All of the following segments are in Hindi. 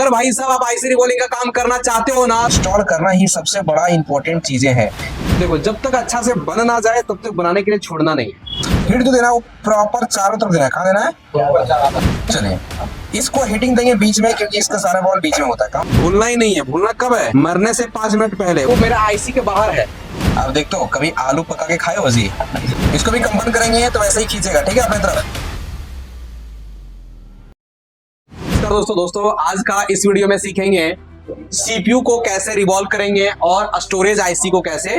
अगर भाई साहब आप आईसी रिबॉलिंग का काम करना चाहते हो ना, इंस्टॉल करना ही सबसे बड़ा इंपॉर्टेंट चीजें हैं। देखो जब तक अच्छा से बन ना जाए तब तक बनाने के लिए छोड़ना नहीं है। हिट तो देना, वो प्रॉपर चारों तरफ देना है। कहाँ देना है? चलिए इसको हिटिंग देंगे बीच में, क्योंकि इसका सारा बॉल बीच में होता है। काम भूलना ही नहीं है। भूलना कब है? मरने से 5 मिनट पहले। वो मेरा आईसी के बाहर है। आप देखते हो कभी आलू पका के खाए हो जी? इसको भी कंपन करेंगे तो वैसे ही खींचेगा, ठीक है, अपनी तरफ। दोस्तों आज का इस वीडियो में सीखेंगे सीपीयू को कैसे रिवॉल्व करेंगे और स्टोरेज आईसी को कैसे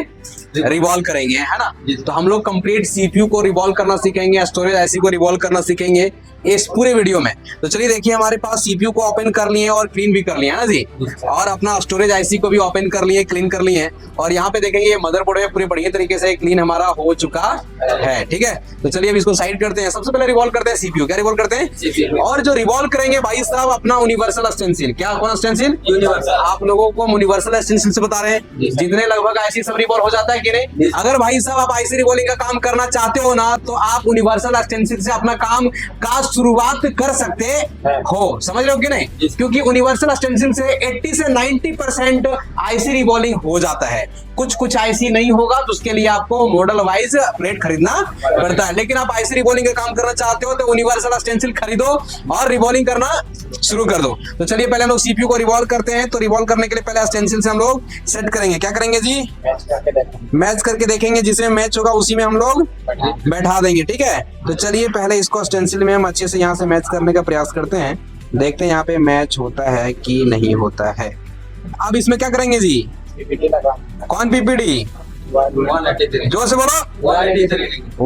रिवॉल्व करेंगे, है ना। तो हम लोग कंप्लीट सीपीयू को रिवॉल्व करना सीखेंगे, स्टोरेज आईसी को रिवॉल्व करना सीखेंगे इस पूरे वीडियो में। तो चलिए देखिए, हमारे पास सीपीयू को ओपन कर लिए और क्लीन भी कर लिए, है ना जी, और अपना स्टोरेज आईसी को भी ओपन कर लिए, क्लीन कर लिए। और यहाँ पे देखेंगे ये मदरबोर्ड है पूरे बढ़िया तरीके से क्लीन हमारा हो चुका है, ठीक है। तो चलिए अब इसको साइड करते हैं। सबसे पहले रिवॉल्व करते हैं सीपीयू। क्या रिवॉल्व करते हैं? और जो रिवॉल्व करेंगे भाई साहब अपना यूनिवर्सल एक्सटेंसिल। क्या कौन एक्सटेंसिल? यूनिवर्सल। आप लोगों को यूनिवर्सल एक्सटेंसिल से बता रहे हैं जितने लगभग आईसी सब रिवॉल्व हो जाता है कि नहीं। अगर भाई साहब आप आईसी रिवॉल्विंग का काम करना चाहते हो ना, तो आप यूनिवर्सल एक्सटेंसिल से अपना काम का शुरुआत कर सकते हो। समझ रहे हो कि नहीं? क्योंकि यूनिवर्सल एक्सटेंसिल से 80 से 90% आईसी रिवॉल्विंग हो जाता है। कुछ आईसी नहीं होगा तो उसके लिए आपको मॉडल वाइज प्लेट खरीदना पड़ता है। लेकिन आप आईसी रिवॉल्विंग का काम करना चाहते हो तो यूनिवर्सल एक्सटेंसिल खरीदो और रिवॉल्विंग करना शुरू कर दो। तो चलिए पहले हम लोग सीपीयू को रिवॉल्व करते हैं। तो रिवॉल्व करने के लिए पहले एक्सटेंसिल से हम लोग सेट करेंगे। क्या करेंगे जी? मैच करके देखेंगे, जिसमें मैच होगा उसी में हम लोग बैठा देंगे, ठीक है। तो चलिए पहले इसको एक्सटेंसिल में हम अच्छे से यहाँ से मैच करने का प्रयास करते हैं। देखते हैं यहाँ पे मैच होता है कि नहीं होता है। अब इसमें क्या करेंगे जी? कौन पीपीडी? जो से बोलो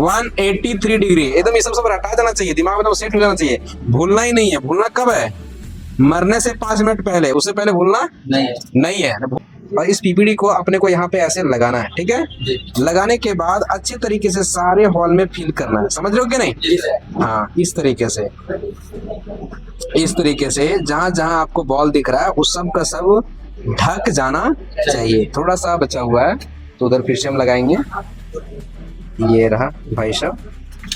183 डिग्री। एकदम ये सब हटा देना चाहिए, दिमाग में तो सेट हो जाना चाहिए। भूलना ही नहीं है। भूलना कब है? मरने से 5 मिनट पहले। उससे पहले भूलना नहीं है। और इस पीपीडी को अपने को यहाँ पे ऐसे लगाना है, ठीक है। लगाने के बाद अच्छे तरीके से सारे हॉल में फिल करना है। समझ रहे हो कि नहीं? हाँ, इस तरीके से जहाँ जहाँ आपको बॉल दिख रहा है उस सब का सब ढक जाना चाहिए। थोड़ा सा बचा हुआ है तो उधर फिर से हम लगाएंगे। ये रहा भाई साहब।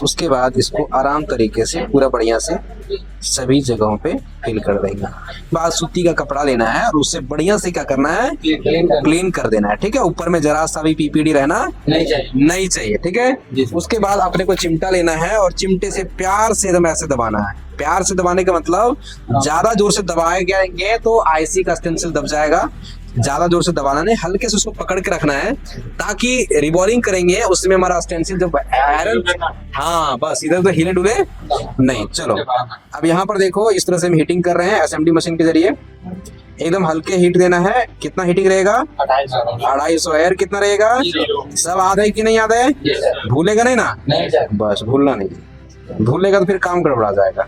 उसके बाद इसको आराम तरीके से पूरा बढ़िया से सभी जगहों पे फिल कर देंगे। बाद सूती का कपड़ा लेना है और उससे बढ़िया से क्या करना है? क्लीन कर देना है, ठीक है। ऊपर में जरा सा भी पीपीडी रहना नहीं चाहिए, ठीक है। उसके बाद अपने को चिमटा लेना है और चिमटे से प्यार से एकदम ऐसे दबाना है। प्यार से दबाने का मतलब ज्यादा जोर से दबाएंगे तो आईसी का एक्सटेंसिल दब जाएगा। ज्यादा जोर से दबाना नहीं, हल्के से उसको पकड़ के रखना है ताकि रिबॉलिंग करेंगे उसमें हमारा स्टेंसिल जब आयरन, हाँ बस इधर तो हिले डुले नहीं। चलो अब यहाँ पर देखो, इस तरह से हम हीटिंग कर रहे हैं एसएमडी मशीन के जरिए। एकदम हल्के हीट देना है। कितना हीटिंग रहेगा? 250 एयर। कितना रहेगा? सब याद है कि नहीं याद है? भूलेगा नहीं ना? बस भूलना नहीं, भूलेगा तो फिर काम गड़बड़ा जाएगा।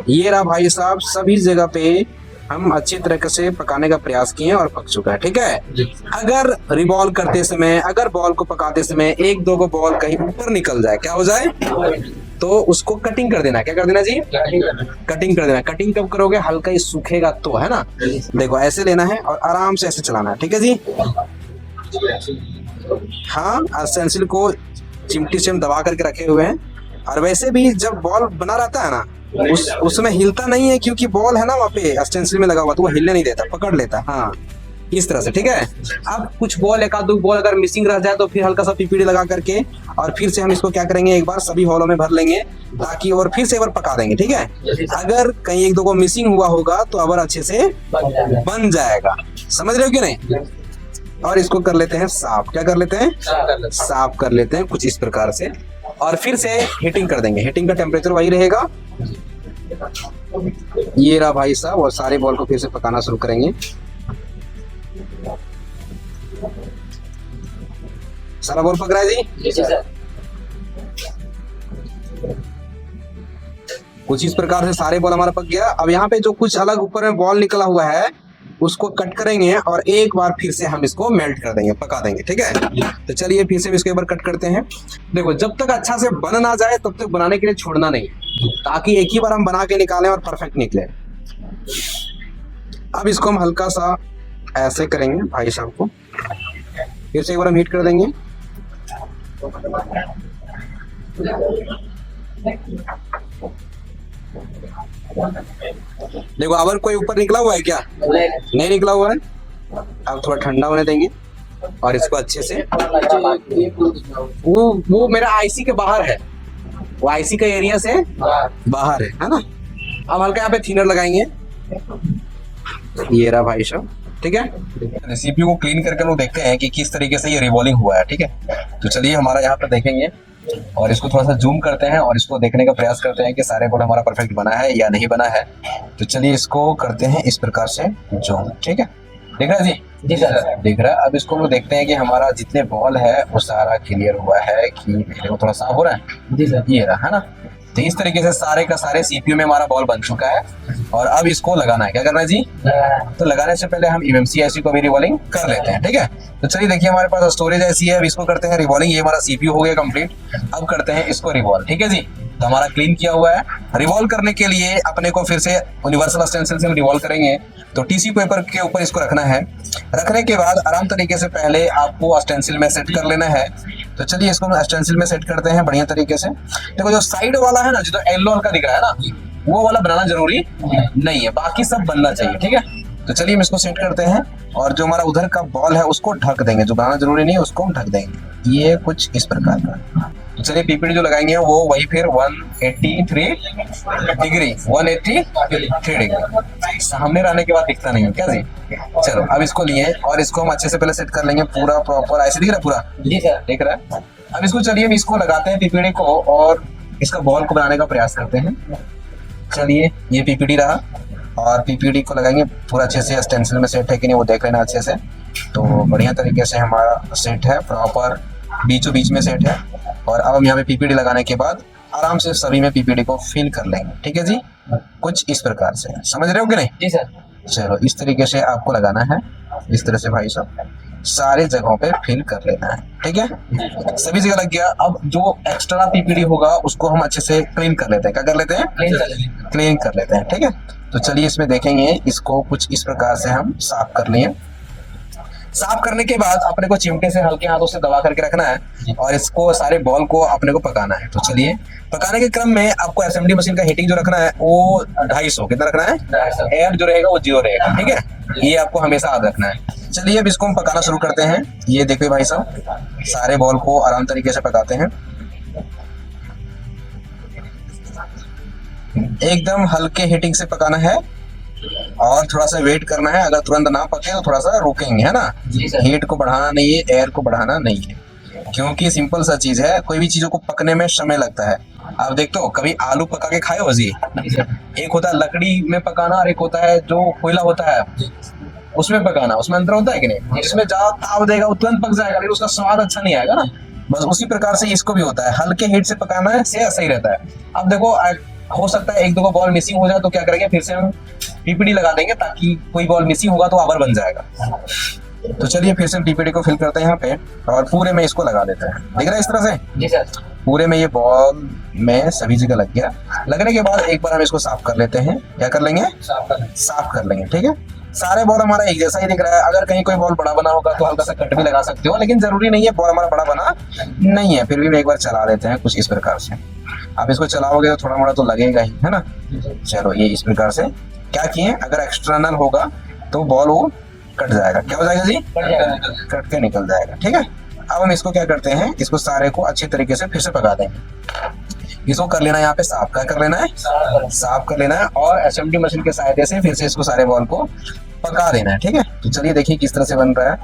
ये रहा भाई साहब, सभी जगह पे हम अच्छी तरीके से पकाने का प्रयास किए और पक चुका है, ठीक है। अगर रिवॉल्व करते समय, अगर बॉल को पकाते समय एक दो को बॉल कहीं ऊपर निकल जाए, क्या हो जाए? तो उसको कटिंग कर देना। क्या कर देना जी? कटिंग कर देना। कटिंग कब करोगे? हल्का ही सूखेगा तो, है ना। देखो ऐसे लेना है और आराम से ऐसे चलाना है, ठीक है जी। हाँ, एक्सटेंसिल को चिमटी से हम दबा करके रखे हुए हैं। और वैसे भी जब बॉल बना रहता है ना, उसमें हिलता नहीं है क्योंकि बॉल है ना वहाँ पे एक्सटेंसिल में लगा हुआ, तो वो हिलने नहीं देता, पकड़ लेता। हाँ, इस तरह से, ठीक है। अब कुछ बॉल, एक आध दो बॉल अगर मिसिंग रह जाए तो फिर हल्का सा पीपीडी लगा करके और फिर से हम इसको क्या करेंगे, एक बार सभी हॉलों में भर लेंगे ताकि और फिर से एक बार पका देंगे, ठीक है। अगर कहीं एक दो को मिसिंग हुआ होगा तो अब अच्छे से बन जाएगा। समझ रहे हो कि नहीं? और इसको कर लेते हैं साफ। क्या कर लेते हैं? साफ कर लेते हैं कुछ इस प्रकार से और फिर से हीटिंग कर देंगे। हीटिंग का टेम्परेचर वही रहेगा। ये रहा भाई साहब, और सारे बॉल को फिर से पकाना शुरू करेंगे। सारा बॉल पक रहा है जी सर। कुछ इस प्रकार से सारे बॉल हमारा पक गया। अब यहाँ पे जो कुछ अलग ऊपर में बॉल निकला हुआ है उसको कट करेंगे और एक बार फिर से हम इसको मेल्ट कर देंगे, पका देंगे, ठीक है। तो चलिए फिर से इसको एक बार कट करते हैं। देखो जब तक अच्छा से बन ना जाए तब तक बनाने के लिए छोड़ना नहीं, ताकि एक ही बार हम बना के निकालें और परफेक्ट निकले। अब इसको हम हल्का सा ऐसे करेंगे भाई साहब को, फिर से एक बार हम हीट कर देंगे। देखो अगर कोई ऊपर निकला हुआ है क्या? नहीं निकला हुआ है। अब थोड़ा ठंडा होने देंगे और इसको अच्छे से, वो मेरा आईसी के बाहर है, वो आईसी का एरिया से बाहर है ना। अब हल्का यहाँ पे थिनर लगाएंगे, ये रहा भाई साहब, ठीक है। सीपीयू को क्लीन करके लोग देखते हैं कि किस तरीके से ये रिवॉल्विंग हुआ है, ठीक है। तो चलिए हमारा यहाँ पे देखेंगे और इसको थोड़ा सा जूम करते हैं और इसको देखने का प्रयास करते हैं कि सारे बोर्ड हमारा परफेक्ट बना है या नहीं बना है। तो चलिए इसको करते हैं इस प्रकार से जूम, ठीक है। दिख रहा है जी? जी सर। दिख रहा है। अब इसको हम लोग देखते हैं कि हमारा जितने बॉल है वो सारा क्लियर हुआ है कि देखो थोड़ा साफ हो रहा है। जी सर। ये रहा है ना। तो इस तरीके से सारे का सारे सीपीयू में हमारा बॉल बन चुका है और अब इसको लगाना है। क्या करना है जी? तो लगाने से पहले हम एमएमसी आईसी को भी रिवॉल्विंग कर लेते हैं, ठीक है। तो चलिए देखिए हमारे पास स्टोरेज ऐसी है, अब इसको करते हैं रिवॉल्विंग। ये हमारा सीपीयू हो गया कंप्लीट। अब करते हैं इसको रिवॉल्व, ठीक है जी। तो हमारा क्लीन किया हुआ है। रिवॉल्व करने के लिए अपने को फिर से यूनिवर्सल स्टेंसिल से हम रिवॉल्व करेंगे। तो टीसी पेपर के ऊपर इसको रखना है। रखने के बाद आराम तरीके से पहले आपको स्टेंसिल में सेट कर लेना है। तो चलिए इसको हम स्टेंसिल में सेट करते हैं बढ़िया तरीके से। देखो जो साइड वाला है ना, जो येलो हल्का दिख रहा है ना, वो वाला बनाना जरूरी नहीं है, बाकी सब बनना चाहिए, ठीक है। तो चलिए हम इसको सेट करते हैं और जो हमारा उधर का बॉल है उसको ढक देंगे, जो बनाना जरूरी नहीं है उसको हम ढक देंगे। ये कुछ इस प्रकार का। तो चलिए पीपीडी जो लगाएंगे वो वही फिर 183 डिग्री 183 डिग्री सामने रहने के बाद दिखता नहीं है क्या जी। चलो अब इसको लिए और इसको हम अच्छे से पहले सेट कर लेंगे पूरा प्रॉपर। ऐसे दिख रहा है पूरा? जी सर। दिख रहा है। अब इसको चलिए हम इसको लगाते हैं पीपीडी को और इसका बॉल को बनाने का प्रयास करते हैं। चलिए ये पीपीडी रहा और पीपीडी को लगाएंगे पूरा अच्छे से। स्टेंसिल में सेट है कि नहीं वो देख लेना अच्छे से। तो बढ़िया तरीके से हमारा सेट है, प्रॉपर बीचों बीच में सेट है। और अब हम यहाँ पे पीपीडी लगाने के बाद आराम से सभी में पीपीडी को फिल कर लेंगे, ठीक है जी। कुछ इस प्रकार से, समझ रहे हो कि नहीं? जी सर। चलो इस तरीके से आपको लगाना है, इस तरह से भाई साहब सारे जगहों पे फिल कर लेना है, ठीक है। सभी जगह लग गया। अब जो एक्स्ट्रा पीपीडी होगा उसको हम अच्छे से क्लीन कर लेते हैं। क्या कर लेते हैं? क्लीन कर लेते हैं, ठीक है। तो चलिए इसमें देखेंगे, इसको कुछ इस प्रकार से हम साफ कर लिए। साफ करने के बाद अपने को चिमटे से हल्के हाथों से दबा करके रखना है और इसको सारे बॉल को अपने को पकाना है। तो चलिए पकाने के क्रम में आपको एसएमडी मशीन का हीटिंग जो रखना है वो 250, कितना रखना है? एयर जो रहेगा वो 0 रहेगा, ठीक है। ये आपको हमेशा याद रखना है। चलिए अब इसको हम पकाना शुरू करते हैं। ये देखिए भाई साहब सारे बॉल को आराम तरीके से पकाते हैं, एकदम हल्के हीटिंग से पकाना है और थोड़ा सा वेट करना है। अगर तुरंत ना पके तो थोड़ा सा रुकेंगे, है ना। हीट को बढ़ाना नहीं है, एयर को बढ़ाना नहीं है, क्योंकि सिंपल सा चीज है, कोई भी चीजों को पकने में समय लगता है। आप देखते हो कभी आलू पका के खाए हो जी? एक होता है लकड़ी में पकाना और एक होता है जो कोयला होता है उसमें पकाना, उसमें अंतर होता है कि नहीं? जिसमें ज्यादा ताप देगा वो तुरंत पक जाएगा लेकिन उसका स्वाद अच्छा नहीं आएगा ना। बस उसी प्रकार से इसको भी होता है, हल्के हीट से पकाना है, से सही रहता है। अब देखो हो सकता है एक दो बॉल मिसिंग हो जाए तो क्या करेंगे, फिर से हम पीपीडी लगा देंगे ताकि कोई बॉल मिसिंग होगा तो आवर बन जाएगा। तो चलिए फिर से पीपीडी को फिल करते हैं यहाँ पे और पूरे में इसको लगा देते हैं। दिख रहा है इस तरह से? जी सर। पूरे में ये बॉल में सभी जगह लग गया। लगने के बाद एक बार हम इसको साफ कर लेते हैं। क्या कर लेंगे? साफ कर लेंगे, ठीक है। सारे बॉल हमारा एक जैसा ही दिख रहा है। अगर कहीं कोई बॉल बड़ा बना होगा तो हल्का सा कट भी लगा सकते हो, लेकिन जरूरी नहीं है, बॉल हमारा बड़ा बना नहीं है। फिर भी मैं एक बार चला देते हैं कुछ इस प्रकार से। आप इसको चलाओगे तो थोड़ा मोड़ा तो लगेगा ही, है ना। चलो ये इस प्रकार से क्या किए, अगर एक्सटर्नल होगा तो बॉल वो कट जाएगा। क्या हो जाएगा जी? कट के निकल जाएगा, ठीक है। अब हम इसको क्या करते हैं, इसको सारे को अच्छे तरीके से फिर से पका देंगे। इसको कर लेना है यहाँ पे साफ। क्या कर लेना है? साफ कर लेना है और एसएमडी मशीन के सहायता से फिर से इसको सारे बॉल को पका देना है, ठीक है। तो चलिए देखिए किस तरह से बन रहा है,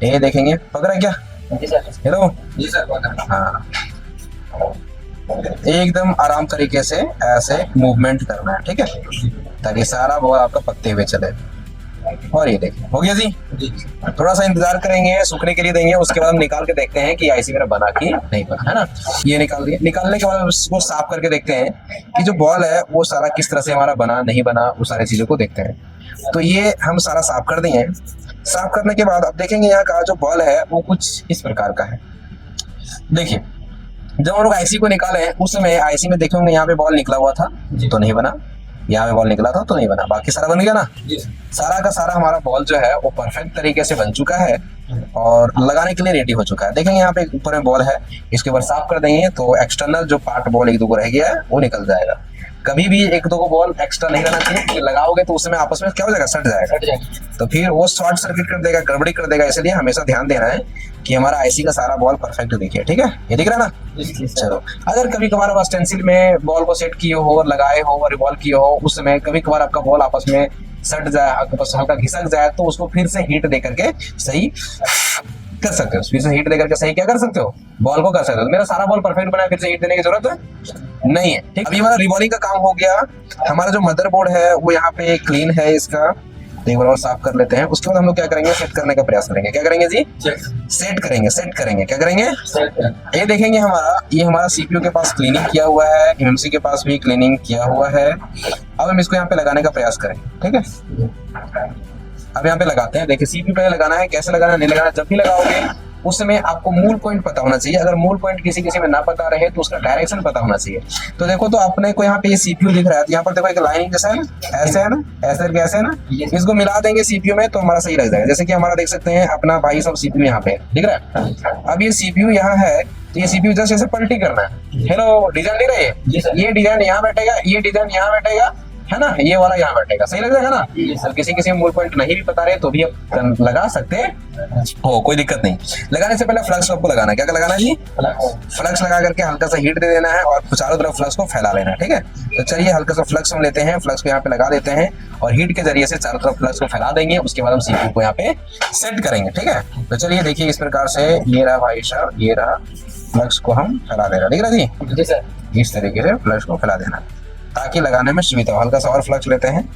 ये देखेंगे। पक रहा है क्या? हेलो जी सर। हाँ, एकदम आराम तरीके से ऐसे मूवमेंट करना है, ठीक है, ताकि सारा बॉल आपका पकते हुए चले। और ये देखिए हो गया जी। थोड़ा सा इंतजार करेंगे, सूखने के लिए देंगे, उसके बाद हम निकाल के देखते हैं कि आईसी मेरा बना कि नहीं बना, है ना। ये निकाल दिए। निकालने के बाद उसको साफ करके देखते हैं कि जो बॉल है वो सारा किस तरह से हमारा बना नहीं बना, वो सारी चीजों को देखते हैं। तो ये हम सारा साफ कर दिए। साफ करने के बाद अब देखेंगे यहाँ का जो बॉल है वो कुछ इस प्रकार का है। देखिए जब हम लोग आईसी को निकाले उस समय आईसी में देखेंगे यहाँ पे बॉल निकला हुआ था तो नहीं बना, यहाँ पे बॉल निकला था तो नहीं बना, बाकी सारा बन गया ना। सारा का सारा हमारा बॉल जो है वो परफेक्ट तरीके से बन चुका है और लगाने के लिए रेडी हो चुका है। देखेंगे यहाँ पे ऊपर में बॉल है, इसके ऊपर साफ कर देंगे तो एक्सटर्नल जो पार्ट बॉल एक दो रह गया है वो निकल जाएगा। कभी भी एक दो को बॉल एक्स्ट्रा नहीं रहना चाहिए, क्योंकि लगाओगे तो उसमें आपस में क्या हो जाएगा, सट जाएगा, तो फिर वो शॉर्ट सर्किट कर देगा, गड़बड़ी कर देगा। इसलिए हमेशा ध्यान देना है कि हमारा आईसी का सारा बॉल परफेक्ट दिखे, ठीक है, ये दिख रहा है ना। चलो, अगर कभी कभार आप स्टेंसिल में बॉल को सेट किए हो, लगाए हो और रिवॉल्व किए हो, उस समय कभी कभार आपका बॉल आपस में सट जाए, आपस हल्का घिसक जाए, तो उसको फिर से हीट दे करके सही कर सकते हो। फिर से हीट देकर के सही क्या कर सकते हो, बॉल को कर सकते हो। तो मेरा सारा बॉल परफेक्ट बना है, फिर से हीट देने की जरूरत नहीं है, ठीक। अभी हमारा रिवॉल्विंग का काम हो गया। हमारा जो मदरबोर्ड है वो यहाँ पे क्लीन है इसका, तो एक बार और साफ कर लेते हैं। उसके बाद हम लोग क्या करेंगे, सेट करने का प्रयास करेंगे। क्या करेंगे जी, सेट करेंगे। क्या करेंगे, ये देखेंगे ये हमारा सीपीयू के पास क्लीनिंग किया हुआ है, एमएमसी के पास भी क्लीनिंग किया हुआ है। अब हम इसको यहाँ पे लगाने का प्रयास करेंगे, ठीक है। अब यहाँ पे लगाते हैं। देखिए, सीपीयू पे लगाना है, कैसे लगाना है, नहीं लगाना। जब भी लगाओगे उस समय आपको मूल पॉइंट पता होना चाहिए। अगर मूल पॉइंट किसी में ना पता रहे तो उसका डायरेक्शन पता होना चाहिए। तो देखो, तो अपने को यहाँ पे ये सीपीयू दिख रहा है, तो यहाँ पर देखो एक लाइनिंग जैसा है ना, ऐसे है ना, ऐसे है ना, इसको मिला देंगे सीपीयू में तो हमारा सही लग जाएगा। जैसे कि हमारा देख सकते हैं अपना भाई सब सीपीयू यहाँ पे दिख रहा है। अब ये सीपीयू यहाँ है, तो ये सीपीयू जस्ट ऐसे पलटी करना है। हेलो, डिजाइन दिख रहा है, ये डिजाइन यहाँ बैठेगा, ये डिजाइन यहाँ बैठेगा, है ना, ये वाला यहाँ बैठेगा, सही लग जाएगा ना। सब किसी मूल पॉइंट नहीं भी पता रहे तो भी आप लगा सकते हो, कोई दिक्कत नहीं। लगाने से पहले फ्लक्स आपको लगाना है। क्या लगाना है जी, फ्लक्स लगा करके हल्का सा हीट दे देना है और चारों तरफ फ्लक्स को फैला लेना है, ठीक है। तो चलिए हल्का सा फ्लक्स हम लेते हैं, फ्लक्स को यहाँ पे लगा देते हैं और हीट के जरिए से चारों तरफ फ्लक्स को फैला देंगे। उसके बाद हम सीपीयू को यहाँ पे सेट करेंगे, ठीक है। तो चलिए देखिए, इस प्रकार से ये रहा भाई साहब, ये रहा, फ्लक्स को हम फैला देना, ठीक है जी, इस तरीके से फ्लक्स को फैला देना ताकि लगाने में सुविधा हो। हल्का सा और फ्लक्स लेते हैं।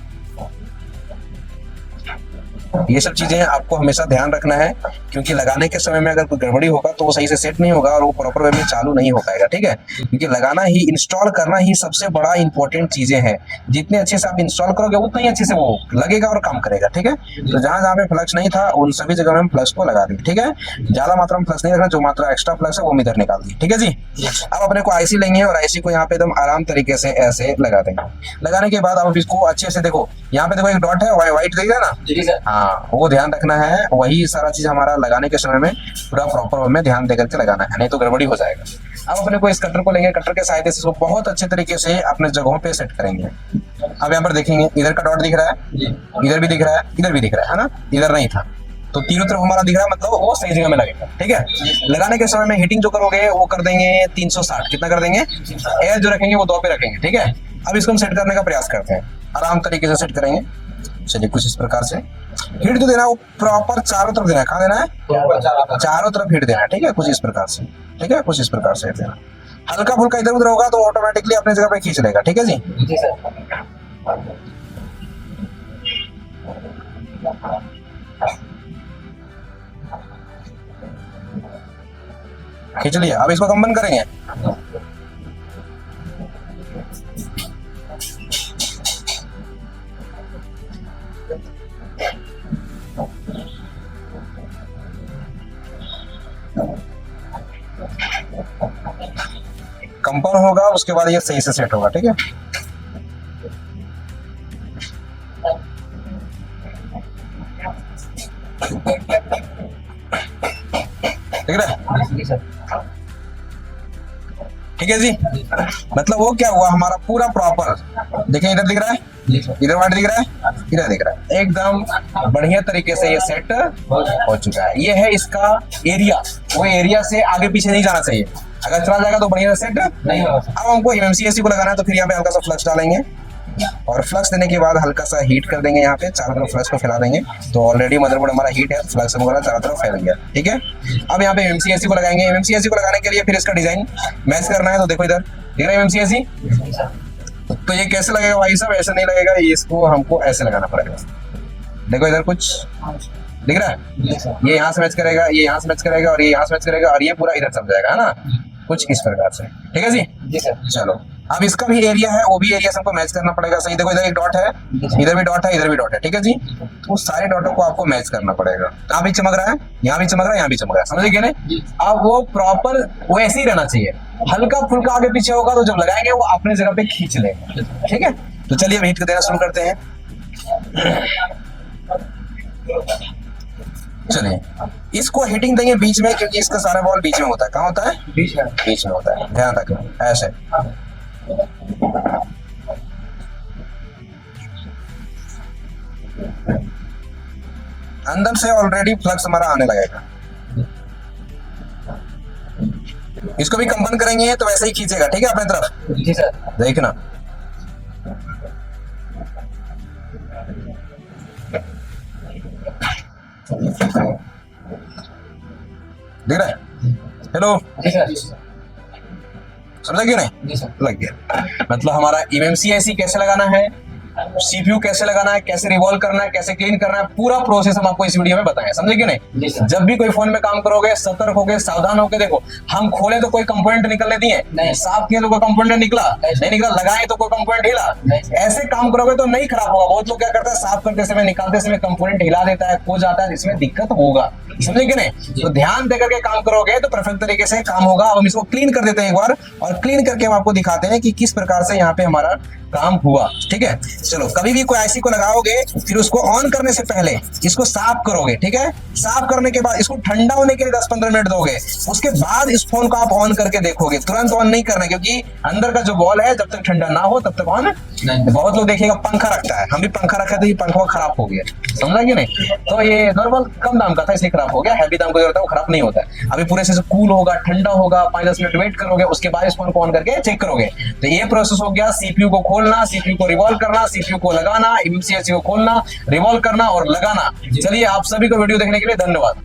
ये सब चीजें आपको हमेशा ध्यान रखना है, क्योंकि लगाने के समय में अगर कोई गड़बड़ी होगा तो वो सही से सेट नहीं होगा और वो प्रॉपर वे में चालू नहीं हो पाएगा, ठीक है। क्योंकि लगाना ही, इंस्टॉल करना ही सबसे बड़ा इंपॉर्टेंट चीजें हैं। जितने अच्छे से आप इंस्टॉल करोगे उतना ही अच्छे से वो लगेगा और काम करेगा, ठीक है। तो जहां पे फ्लक्स नहीं था उन सभी जगह में हम फ्लक्स को लगा दें, ठीक है। ज्यादा मात्रा में फ्लक्स नहीं रखना, जो मात्रा एक्स्ट्रा फ्लक्स है वो इधर निकाल दी, ठीक है जी। अब अपने को आईसी लेंगे और आईसी को यहाँ पे एकदम आराम तरीके से ऐसे लगा देंगे। लगाने के बाद आप इसको अच्छे से देखो, यहाँ पे देखो एक डॉट है, व्हाइट दिख रहा है ना, हाँ, वो ध्यान रखना है। वही सारा चीज हमारा लगाने के समय में पूरा प्रॉपर में ध्यान देकर के लगाना है, नहीं तो गड़बड़ी हो जाएगा। अब अपने को इस कटर को लेंगे, कटर के सहायता से इसको बहुत अच्छे तरीके से अपने जगहों पे सेट करेंगे। अब यहाँ पर देखेंगे, इधर का डॉट दिख रहा है, इधर भी दिख रहा है, इधर भी दिख रहा है ना, इधर नहीं था, तो तीनों तरफ हमारा दिख रहा है, मतलब वो सही जगह में लगेगा, ठीक है। लगाने के समय में हीटिंग जो करोगे वो कर देंगे 360, कितना कर देंगे, एयर जो रखेंगे वो 2 पे रखेंगे, ठीक है। अब इसको हम सेट करने का प्रयास करते हैं, आराम तरीके से सेट करेंगे। चलिए कुछ इस प्रकार से हीट जो देना है वो प्रॉपर चारों तरफ देना है। कहाँ देना है, चारों तरफ हीट देना है, ठीक है, कुछ इस प्रकार से, ठीक है, कुछ इस प्रकार से देना। हल्का फुल्का इधर उधर होगा तो ऑटोमेटिकली अपने जगह पे खींच लेगा, ठीक है जी। खींच लिया। अब इसको हम बंद करेंगे। कंपाउंड होगा, उसके बाद ये सही से सेट होगा, ठीक है। ठीक है, ठीक है जी। मतलब वो क्या हुआ, हमारा पूरा प्रॉपर, देखिए इधर दिख रहा है, इधर वाइट दिख रहा है, इधर दिख रहा है, एकदम बढ़िया तरीके से ये सेट हो चुका है। ये है इसका एरिया, वो एरिया से आगे पीछे नहीं जाना चाहिए। अगर चला जाएगा तो बढ़िया सेट नहीं होगा। अब हमको एमएमसी को लगाना है, तो फिर यहाँ पे हल्का सा फ्लक्स डालेंगे और फ्लक्स देने के बाद हल्का सा हीट कर देंगे। यहाँ पे चारों तरफ फ्लक्स को फैला देंगे, तो ऑलरेडी मदरबोर्ड हमारा हीट है, फ्लक्स वगैरह चारों तरफ फैल गया, ठीक है। अब यहाँ पे एमएमसी को लगाएंगे। एमएमसी को लगाने के लिए फिर इसका डिजाइन मैच करना है। तो देखो इधर दिख रहा है एमएमसी, तो ये कैसे लगेगा भाई साहब, ऐसे नहीं लगेगा, इसको हमको ऐसे लगाना पड़ेगा। देखो इधर कुछ दिख रहा है, ये यहाँ से मैच करेगा, ये यहाँ से मैच करेगा और ये यहाँ से मैच करेगा और ये पूरा इधर चल जाएगा, है ना, कुछ इस प्रकार से, ठीक है जी सर। चलो अब इसका भी एरिया है, वो भी एरिया से हमको मैच करना पड़ेगा। सही देखो, इधर एक डॉट है, इधर भी डॉट है, इधर भी डॉट है, ठीक है जी। तो सारे डॉटों को आपको मैच करना पड़ेगा। यहाँ भी चमक रहा है, यहाँ भी चमक रहा है, यहाँ भी चमक रहा है, समझ गए ना। अब वो प्रॉपर वो ऐसे ही रहना चाहिए। हल्का फुल्का आगे पीछे होगा तो जब लगाएंगे वो अपने जगह पे खींच लेगा, ठीक है। तो चलिए अब हीट को देना शुरू करते हैं। चलिए इसको हीटिंग देंगे बीच में, क्योंकि इसका सारा बॉल बीच में होता है। कहाँ होता है, बीच में होता है, ध्यान रखना ऐसे। अंदर से ऑलरेडी फ्लक्स हमारा आने लगेगा। इसको भी कंपन करेंगे तो वैसे ही खींचेगा, ठीक है, अपने तरफ। जी सर। देखना, दिख रहा है? हेलो, जी सर। समझा क्यों नहीं? जी सर। लग गया। मतलब हमारा इमएमसी आईसी कैसे लगाना है, सीपीयू कैसे लगाना है, कैसे रिवॉल्व करना है, कैसे क्लीन करना है, पूरा प्रोसेस हम आपको इस वीडियो में बताएंगे। समझे क्यों जी नहीं? सर। जब भी कोई फोन में काम करोगे सतर्क होगे, सावधान होगे। देखो, हम खोले तो कोई कंपोनेंट निकलने दिए नहीं। साफ किए तो कोई कंपोनेंट निकला नहीं निकला, लगाए तो कोई कंपोनेंट हिला नहीं। ऐसे काम करोगे तो नहीं खराब होगा। बहुत लोग क्या करते हैं, साफ करते समय निकालते समय कंपोनेंट हिला देता है, खो जाता है, इसमें दिक्कत होगा। समझे कि नहीं? तो ध्यान देकर के काम करोगे तो परफेक्ट तरीके से काम होगा। अब हम इसको क्लीन कर देते हैं एक बार, और क्लीन करके हम आपको दिखाते हैं कि किस प्रकार से यहाँ पे हमारा काम हुआ। ठीक है, चलो। कभी भी कोई आईसी को लगाओगे फिर उसको ऑन करने से पहले इसको साफ करोगे। ठीक है, साफ करने के बाद इसको ठंडा होने के लिए 10-15 मिनट दोगे, उसके बाद इस फोन को आप ऑन करके देखोगे। तुरंत ऑन नहीं करना, क्योंकि अंदर का जो बॉल है जब तक ठंडा ना हो तब तक ऑन नहीं। बहुत लोग देखिएगा पंखा रखता है, हम भी पंखा रखा तो ये पंखा खराब हो गया, समझा कि नहीं? तो ये नॉर्मल कम दाम का था इसलिए खराब हो गया, हैवी दाम का जो रहता है वो खराब नहीं होता है। अभी पूरे से कूल होगा, ठंडा होगा, 5-10 मिनट वेट करोगे, उसके बाद इस फोन को ऑन करके चेक करोगे। तो ये प्रोसेस हो गया, सीपीयू को खोलना, सीपीयू को रिवॉल्व करना, सीपीयू को लगाना, इमएमसी आईसी को खोलना, रिवॉल्व करना और लगाना। चलिए, आप सभी को वीडियो देखने के लिए धन्यवाद।